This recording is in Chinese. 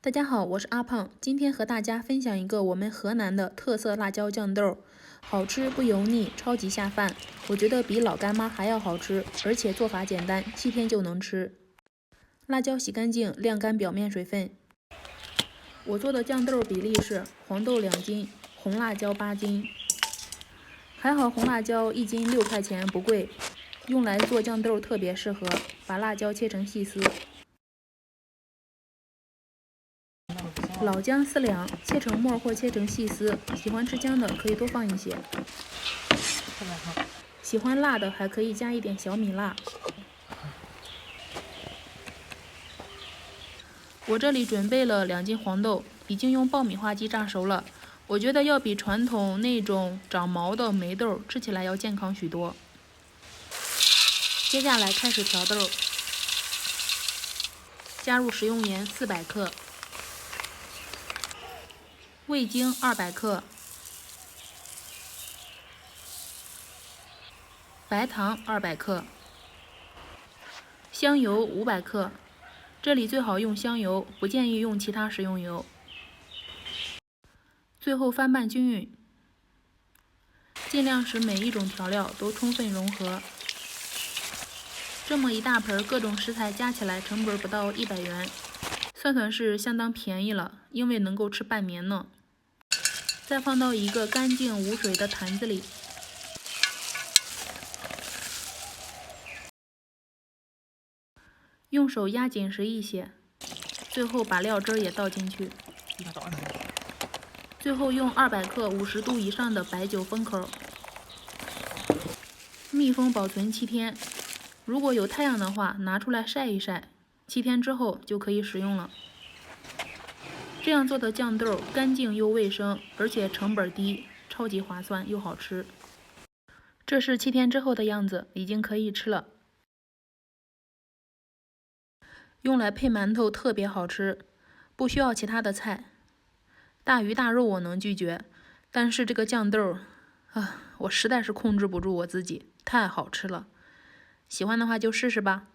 大家好，我是阿胖，今天和大家分享一个我们河南的特色辣椒酱豆，好吃不油腻，超级下饭。我觉得比老干妈还要好吃，而且做法简单，7天就能吃。辣椒洗干净，晾干表面水分。我做的酱豆比例是黄豆2斤，红辣椒8斤。还好红辣椒1斤6块钱，不贵，用来做酱豆特别适合。把辣椒切成细丝。老姜4两，切成末或切成细丝，喜欢吃姜的可以多放一些。喜欢辣的还可以加一点小米辣。我这里准备了2斤黄豆，已经用爆米花机炸熟了。我觉得要比传统那种长毛的霉豆吃起来要健康许多。接下来开始调豆，加入食用盐400克。味精200克，白糖200克，香油500克，这里最好用香油，不建议用其他食用油。最后翻拌均匀，尽量使每一种调料都充分融合。这么一大盆各种食材加起来成本不到100元，算是相当便宜了，因为能够吃半年呢。再放到一个干净无水的坛子里，用手压紧实一些，最后把料汁也倒进去。最后用200克50度以上的白酒封口，密封保存7天。如果有太阳的话，拿出来晒一晒，7天之后就可以食用了。这样做的酱豆干净又卫生，而且成本低，超级划算又好吃。这是7天之后的样子，已经可以吃了。用来配馒头特别好吃，不需要其他的菜。大鱼大肉我能拒绝，但是这个酱豆我实在是控制不住我自己，太好吃了。喜欢的话就试试吧。